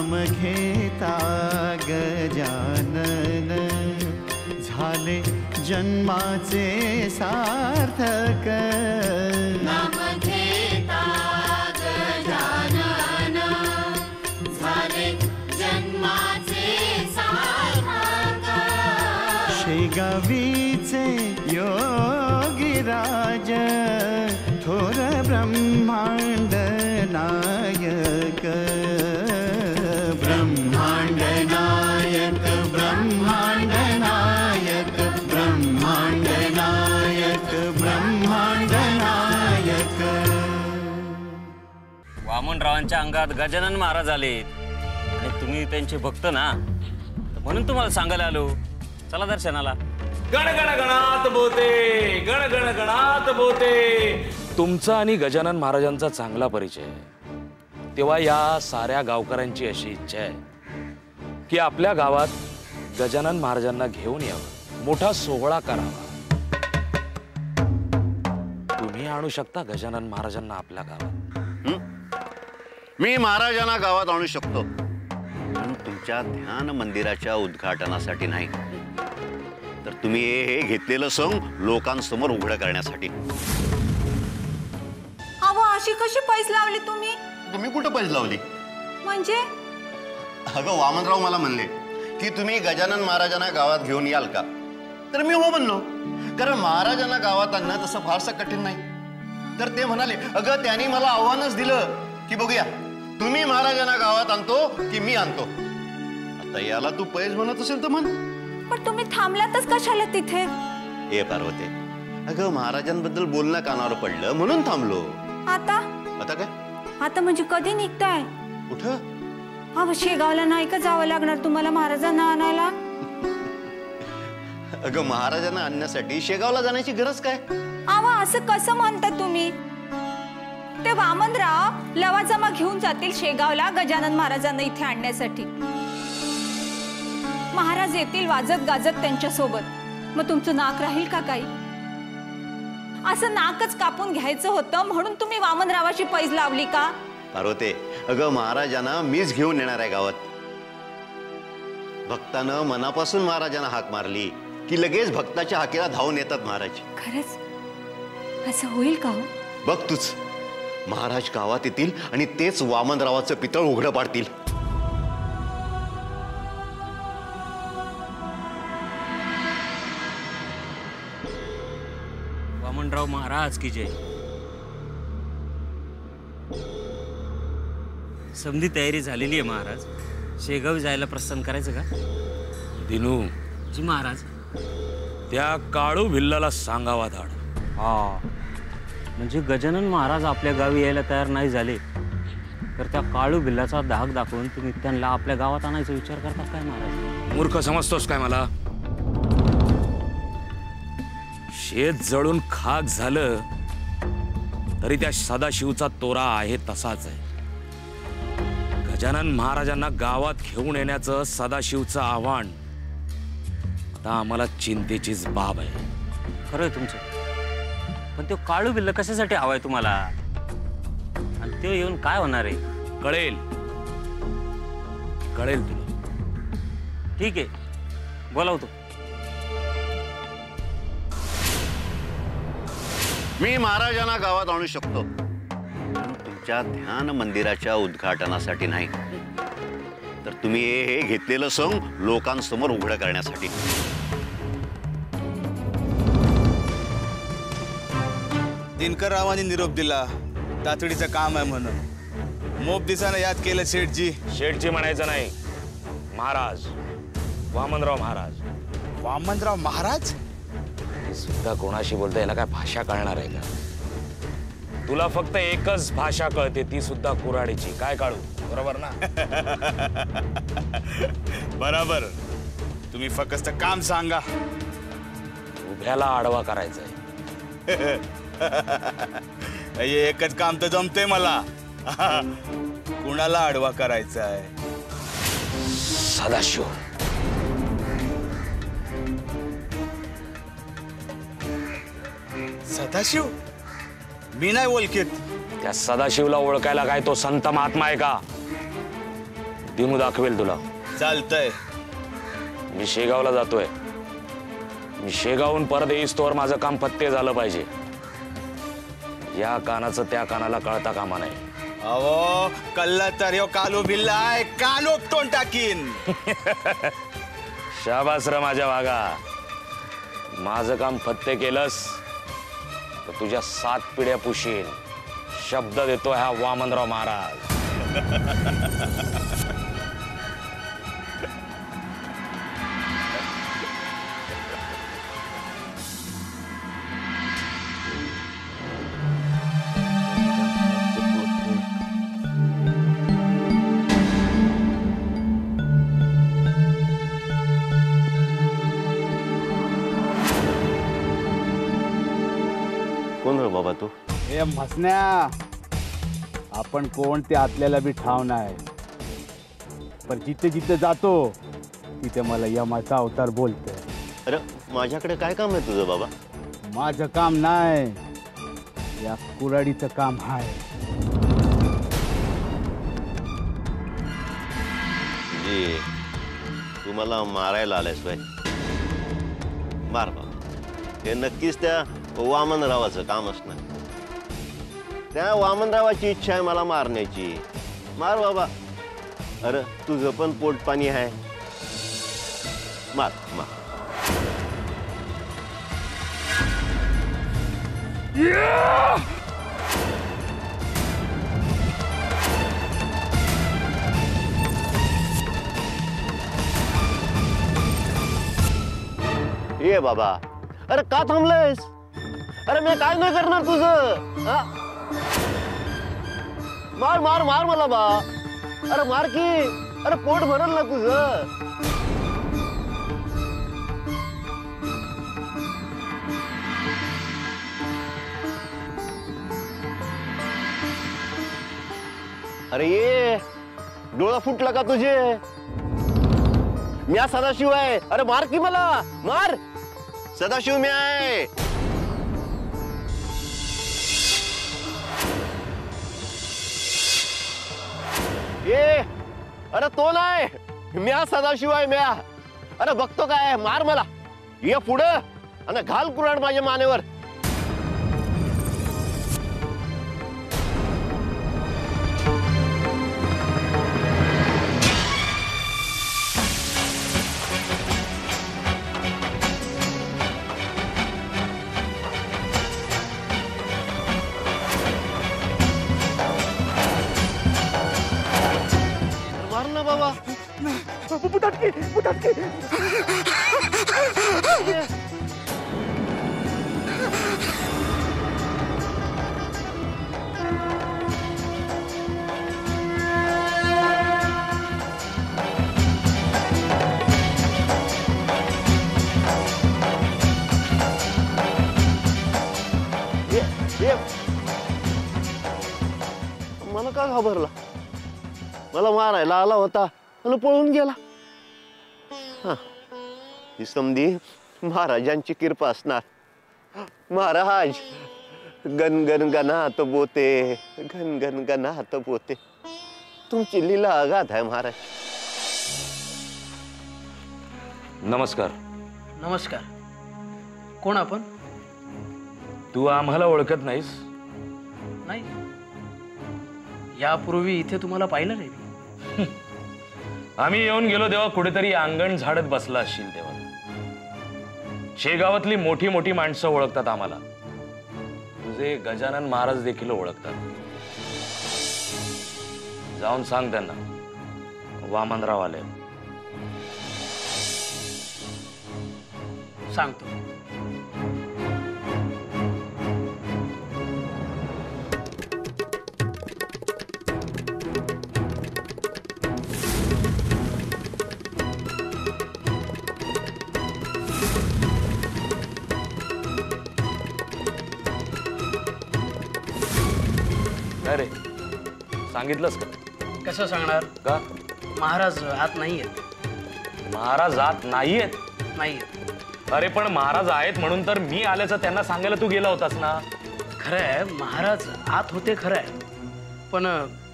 नाम घेता गजानन झाले जन्माचे सार्थक नाम घेता गजानन झाले जन्माचे सार्थक शेगावीचे योगीराज थोर ब्रह्मांड नायक ब्रह्मांड नायक ब्रह्मांड नायक ब्रह्मांड नायक ब्रह्मांड नायक। वामनरावांच्या अंगात गजानन महाराज आलेत आणि तुम्ही त्यांचे भक्त ना, म्हणून तुम्हाला सांगायला आलो, चला दर्शनाला। गण गण गणात बोते, गण गण गणात बोते। तुमचा आणि गजानन महाराजांचा चांगला परिचय आहे, तेव्हा या साऱ्या गावकऱ्यांची अशी इच्छा आहे की आपल्या गावात गजानन महाराजांना घेऊन यावं, मोठा सोहळा करावा। तुम्ही आणू शकता गजानन महाराजांना आपल्या गावात? मी महाराजांना गावात आणू शकतो, पण तुमच्या ध्यान मंदिराच्या उद्घाटनासाठी नाही, तर तुम्ही हे घेतलेलं संग लोकांसमोर उघड करण्यासाठी। अहो अशी कशी पैस लावली तुम्ही? तुम्ही कुठं पैस लावली म्हणजे? अगं वामनराव मला म्हणले की तुम्ही गजानन महाराजांना गावात घेऊन याल का, तर मी हो म्हणलो, कारण महाराजांना गावात आणणं तसं फारसं कठीण नाही। तर ते म्हणाले अगं त्यांनी मला आव्हानच दिलं की बघूया तुम्ही महाराजांना गावात आणतो की मी आणतो। आता याला तू पैस म्हणत असेल तर म्हण। पण तुम्ही थांबलातच कशाला तिथे? ए पार्वते, अगं महाराजांबद्दल बोलणं कानावर पडलं म्हणून थांबलो। आता आता काय? आता म्हणजे कधी निघताय? कुठं? अहो शेगावला नाही का जावं लागणार तुम्हाला महाराजांना आणायला? अगं महाराजांना आणण्यासाठी शेगावला जाण्याची गरज काय? अहो असं कसं म्हणता तुम्ही? ते वामनराव लवाजमा घेऊन जातील शेगावला गजानन महाराजांना इथे आणण्यासाठी। महाराज येतील वाजत गाजत त्यांच्या सोबत, मग तुमचं नाक राहील का काही? असं नाकच कापून घ्यायचं होतं म्हणून तुम्ही वामनरावाची पैज लावली का? पार्वते, अगं महाराजांना मीच घेऊन येणार आहे गावात। भक्तानं मनापासून महाराजांना हाक मारली की लगेच भक्ताच्या हाकेला धावून येतात महाराज। खरंच असं होईल का हो? बघ तूच, महाराज गावात येतील आणि तेच वामनरावाचं पितळ उघडं पाडतील। वामनराव महाराज की जय। समधी तयारी झालेली आहे महाराज, शेगावी जायला प्रस्थान करायचं का? दिनू जी महाराज। त्या काळू भिल्लाला सांगावा धाड। हा म्हणजे गजानन महाराज आपल्या गावी यायला तयार नाही झाले तर त्या काळू भिल्लाचा धाक दाखवून तुम्ही त्यांना आपल्या गावात आणायचा विचार करता काय महाराज? मूर्ख समजतोस काय मला? शेत जळून खाक झालं तरी त्या सदाशिवचा तोरा आहे तसाच आहे। गजानन महाराजांना गावात घेऊन येण्याचं सदाशिवचं आव्हान आता आम्हाला चिंतेचीच बाब आहे। खरंय तुमचं, पण तो काळू बिल्ल कशासाठी हवाय तुम्हाला आणि ते येऊन काय होणार आहे? कळेल कळेल तुला। ठीक आहे, बोलावतो। मी महाराजांना गावात आणू शकतो, पण तुमच्या ध्यान मंदिराच्या उद्घाटनासाठी नाही, तर तुम्ही हे घेतलेलं संग लोकांसमोर उघड करण्यासाठी। दिनकर रावांनी निरोप दिला, तातडीचं काम आहे म्हणून। मोप दिसानं याद केलं शेठजी। शेठजी म्हणायचं नाही, महाराज, वामनराव महाराज। वामनराव महाराज? सुद्धा कोणाशी बोलता याला काय भाषा कळणार आहे का? तुला फक्त एकच भाषा कळते, ती सुद्धा कुऱ्हाडीची। काय काळू, बरोबर ना? बरोबर, तुम्ही फक्त काम सांगा। उभ्याला आडवा करायचंय। एकच काम तर जमते मला। कुणाला आडवा करायचा आहे? सदाशिव। सदाशिव? मी नाही ओळखीत। त्या सदाशिवला ओळखायला काय तो संत महात्मा आहे का? दिनू दाखवेल तुला. चालतंय. मी शेगावला जातोय. मी शेगावहून परत येईस्तोवर माझं काम पत्ते झालं पाहिजे. या कानाचं त्या कानाला कळता कामा नाही. अहो कल्ला तर यो कालू बिल्ला आहे, कान उपटून टाकीन. शाबास र माझ्या वागा. माझं काम फत्ते केलंस तर तुझ्या 7 पिढ्या पुशीन. शब्द देतो ह्या वामनराव महाराज. कोण रे बाबा तू? हे म्हसन्या, आपण कोण ते आपल्याला बी ठाव नाही, पण जिथे जिथे जातो तिथे मला यमाचा अवतार बोलतोय. अरे माझ्याकडे काय काम आहे तुझं बाबा? माझं काम नाही, या कुऱ्हाडीचं काम आहे. जी तू मला मारायला आलायस बाय? मार बाबा. हे नक्कीच त्या वामनरावाचं काम असणार. त्या वामनरावाची इच्छा आहे मला मारण्याची. मार बाबा. अरे तुझं पण पोट पाणी आहे. मार मार. ये बाबा. अरे का थांबलंयस? अरे मी काय नाही करणार तुझं. मार मार मार मला बा. अरे मार की. अरे पोट भरल ना तुझं. अरे ये डोळा फुटला का तुझे? मी सदाशिव आहे. अरे मार की मला. मार. सदाशिव मी आहे. ये अरे तो नाही. म्या सदाशिव आहे म्या. अरे बघतो काय. मार मला. ये पुढं आणि घाल कुऱ्हाड माझ्या मानेवर. बाबा बुटाटकी बुटाटकी. मला का घाबरला? मला मारायला आला होता आणि पळून गेला. ही समधी महाराजांची कृपा असणार. महाराज गण गण गणात बोते, घन घन गणात बोते. तुमची लीला अगाध आहे महाराज. नमस्कार. नमस्कार. कोण आपण? तू आम्हाला ओळखत नाहीस? नाही, यापूर्वी इथे तुम्हाला पाहिलं नाही. आम्ही येऊन गेलो तेव्हा कुठेतरी अंगण झाडत बसला असशील. तेव्हा शेगावातली मोठी मोठी माणसं ओळखतात आम्हाला. तुझे गजानन महाराज देखील ओळखतात. जाऊन सांग त्यांना वामनराव आले. सांगतो. अरे सांगितलंस का? कसं सांगणार? का? महाराज आत नाही आहेत. महाराज आत नाहीयेत? नाहीयेत. अरे पण महाराज आहेत म्हणून तर मी आल्याचं त्यांना सांगायला तू गेला होतास ना. खरंय, महाराज आत होते खरंय, पण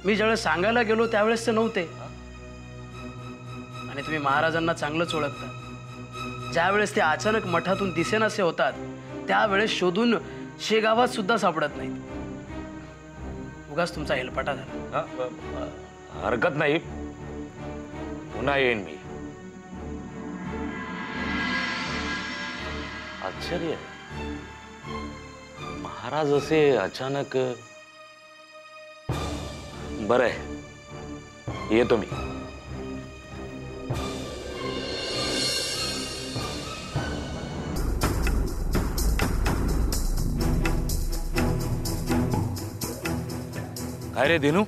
मी ज्यावेळेस सांगायला गेलो त्यावेळेस ते नव्हते. आणि तुम्ही महाराजांना चांगलंच ओळखता. ज्यावेळेस ते अचानक मठातून दिसेनासे होतात त्यावेळेस शोधून शेगावात सुद्धा सापडत नाहीत. उगाच तुमचा हेलपाटा झाला. हरकत नाही, पुन्हा येईन मी. आश्चर्य आहे, महाराज असे अचानक. बरं आहे, येतो मी. काय रे दिनू,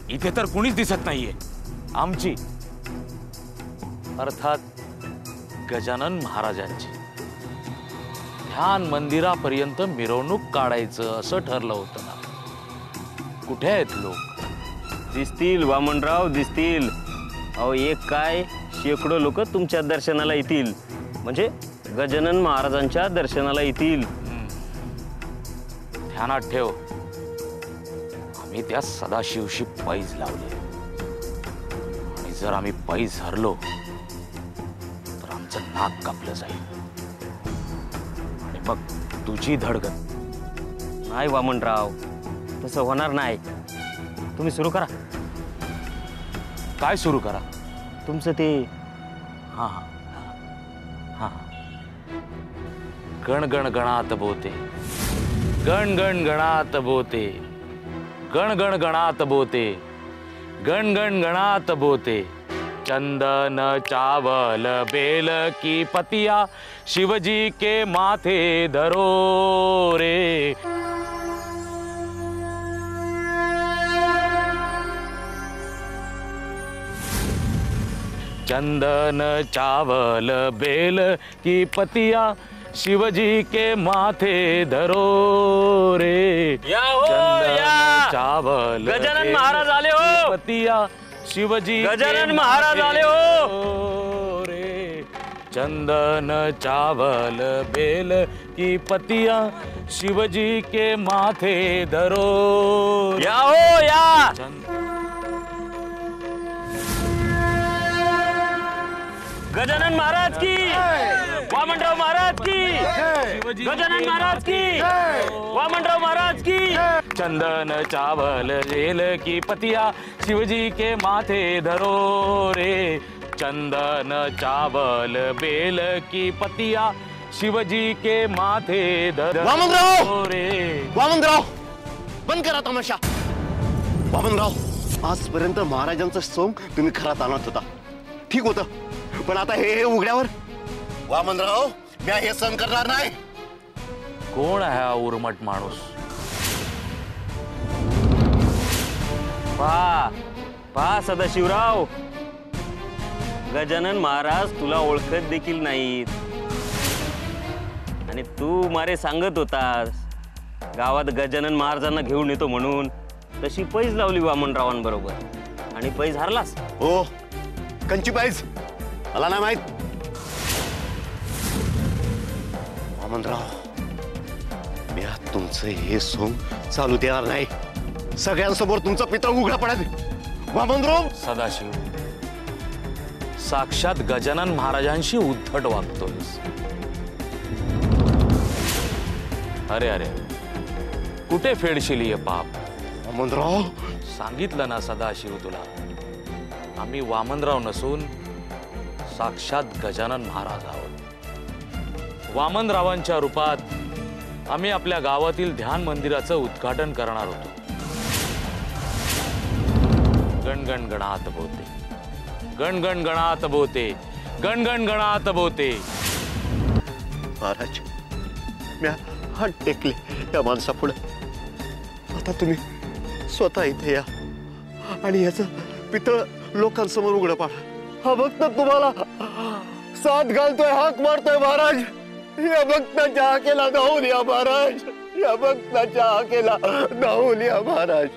इथे तर कुणीच दिसत नाहीये. आमची अर्थात गजानन महाराजांची ध्यान मंदिरापर्यंत मिरवणूक काढायचं असं ठरलं होतं ना. कुठे आहेत लोक? दिसतील वामनराव, दिसतील. अहो एक काय, शेकडो लोक तुमच्या दर्शनाला येतील, म्हणजे गजानन महाराजांच्या दर्शनाला येतील. ध्यानात ठेव, आम्ही त्या सदाशिवशी पैज लावले आणि जर आम्ही पैज हरलो तर आमचं नाक कापलं जाईल आणि मग तुझी धडगत. नाही वामनराव, तसं होणार नाही. तुम्ही सुरू करा. काय सुरू करा? तुमचं ते हा हा, गण गण गणात बोते, गण गण गणात बोते, गण गण गणात बोते, गण गण गणात बोते. चंदन चावल बेल की पतिया शिवजी के माथे धरो रे. चंदन चावल बेल की पतिया शिवजी के माथे धरो रे. या हो, या. चावल गजानन महाराज आले हो. पतिया शिवजी गजानन महाराज आले हो रे. चंदन चावल बेल की पतिया शिवजी के माथे धरो. या हो, या. गजानन महाराज की, वामनराव महाराज की, गजानन महाराज की, वामनराव महाराज की. चंदन चावल बेल की पतिया शिवजी के माथे धरो रे. चंदन चावल बेल की पतिया शिवजी के माथे धरो रे. वामनराव, बंद करा तमाशा. वामनराव, आजपर्यंत महाराजांचं सोंग तुम्ही खरात आणत होता, ठीक होतं, पण आता हे उघड्यावर. वामनराव, मी हे सहन करणार नाही. कोण आहे हा उर्मट माणूस? पहा सदाशिवराव, गजानन महाराज तुला ओळखत देखील नाहीत आणि तू मारे सांगत होतास गावात गजानन महाराजांना घेऊन येतो म्हणून. तशी पैज लावली वामनरावांबरोबर आणि पैज हरलास. हो, कंची पैज मला नाही माहित. वामनराव, मी तुमचं हे सोंग चालू देणार नाही. सगळ्यांसमोर तुमचा पितळ उघडा पडत. वामनराव, सदाशिव, साक्षात गजानन महाराजांशी उद्धट वागतोस. अरे अरे, कुठे फेडशील हे पाप? वामनराव, सांगितलं ना सदाशिव तुला, आम्ही वामनराव नसून साक्षात गजानन महाराज आहोत. वामनरावांच्या रूपात आम्ही आपल्या गावातील ध्यान मंदिराचं उद्घाटन करणार होतो. गणगण गणात बोते, गणगण गणात बोते, गणगण गणात बोते. महाराज, मी हात टेकले त्या माणसापुढे. आता तुम्ही स्वतः इथे या आणि याचं पितळ लोकांसमोर उघडं पाडा. हा भक्त तुम्हाला साथ घालतोय, हाक मारतोय. महाराज, या भक्ताच्या हाकेला धावून या महाराज. या भक्ताच्या हाकेला धावून या महाराज.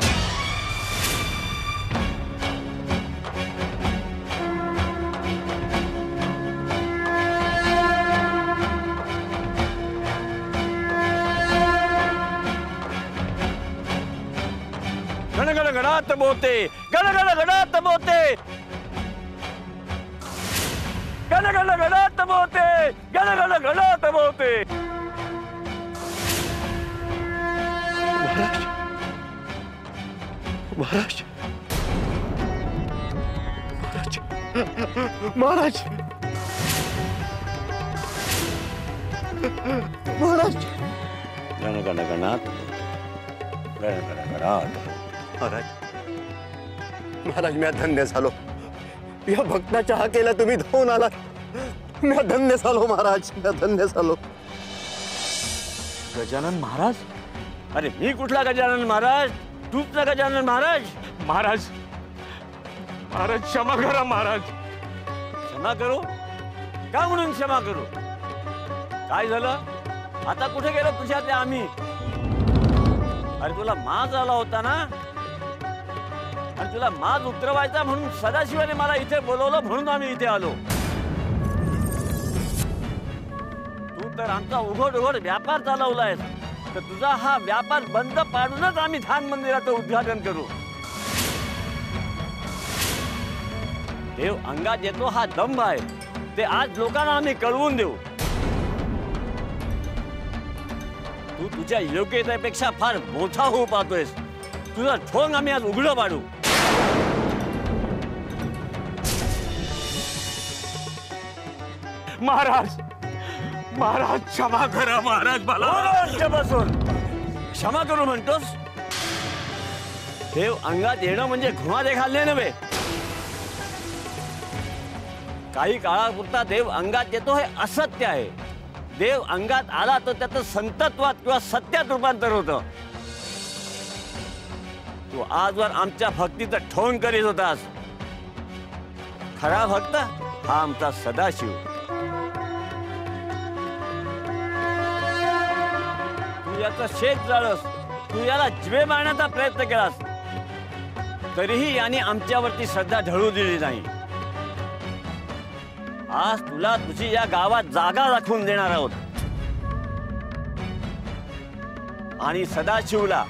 गण गण गणात बोते, गण गण गणात बोते. गण गण गणात बोते, गण गण गणात बोते. महाराज महाराज महाराज गण गण गणात, गण गण गणात. महाराज महाराज मी धन्य झालो. या भक्ताच्या हाकेला तुम्ही धावून आलात. मी धन्य झालो महाराज, मी धन्य झालो. गजानन महाराज? अरे मी कुठला गजानन महाराज? तूच ना गजानन महाराज. महाराज महाराज क्षमा करा महाराज. क्षमा करू? का म्हणून क्षमा करू? काय झालं? आता कुठे गेलो तुझ्यातले आम्ही? अरे तुला माज आला होता ना, आणि तुला माज उतरवायचा म्हणून सदाशिवाने मला इथे बोलवलं, म्हणून आम्ही इथे आलो. तू तर आमचा उघड उघड व्यापार चालवलायस, तर तुझा हा व्यापार बंद पाडूनच आम्ही ध्यान मंदिराचं उद्घाटन करू. देव अंगात येतो हा दंभ आहे, ते आज लोकांना आम्ही कळवून देऊ. तू तुझ्या योग्यतेपेक्षा फार मोठा होऊ पाहतोयस. तुझा ठोंग आम्ही आज उघडं पाडू. महाराज महाराज क्षमा करा महाराज. मला बसून क्षमा करू म्हणतोस? देव अंगात येणं म्हणजे घुमारे घालणे नव्हे. काही काळापुरता देव अंगात येतो हे असत्य आहे. देव अंगात आला तर त्याचं संतत्वात किंवा सत्यात रूपांतर होतं. तू आजवर आमच्या भक्तीचं ठोंग करीत होतास. खरा भक्त हा आमचा सदाशिव. तू याचा शेत जाळस, तू याला जिवे मारण्याचा प्रयत्न केलास, तरीही याने आमच्यावरती श्रद्धा ढळू दिली नाही. आज तुला तुझी या गावात जागा दाखवून देणार आहोत आणि सदाशिवला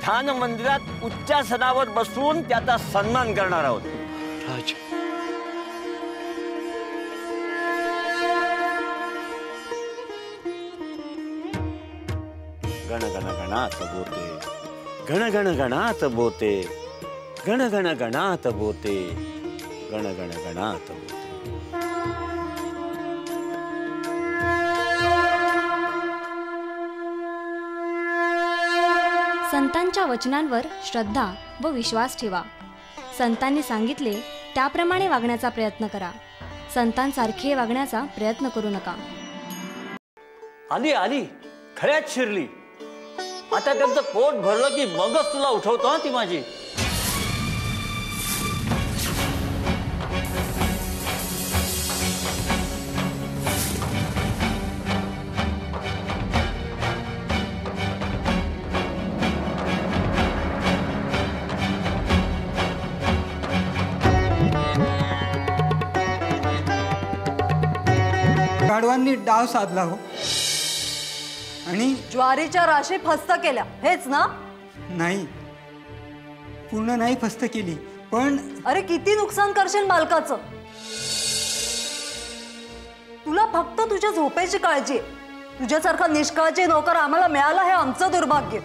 ध्यान मंदिरात उच्चासनावर बसवून त्याचा सन्मान करणार आहोत. राज गण गण गणात बोते, गण गण गणात बोते, गण गण गणात बोते, गण गण गणात बोते. संतांच्या वचनांवर श्रद्धा व विश्वास ठेवा. संतांनी सांगितले त्याप्रमाणे वागण्याचा प्रयत्न करा. संतांसारखे वागण्याचा प्रयत्न करू नका. आली आली, खऱ्याच शिरली. आता त्यांचं पोट भरलं की मगच तुला उठवतो हा ती माझी. गाढवांनी डाव साधला हो, आणि ज्वारीच्या राशी फस्त केल्या, हेच ना? नाही, पूर्ण नाही फस्त केली, पण अरे किती नुकसान करशील मालकाचं. तुला फक्त तुझ्या झोपेची काळजी. तुझ्यासारखा निष्काळजी नोकर आम्हाला मिळाला हे आमचं दुर्भाग्य.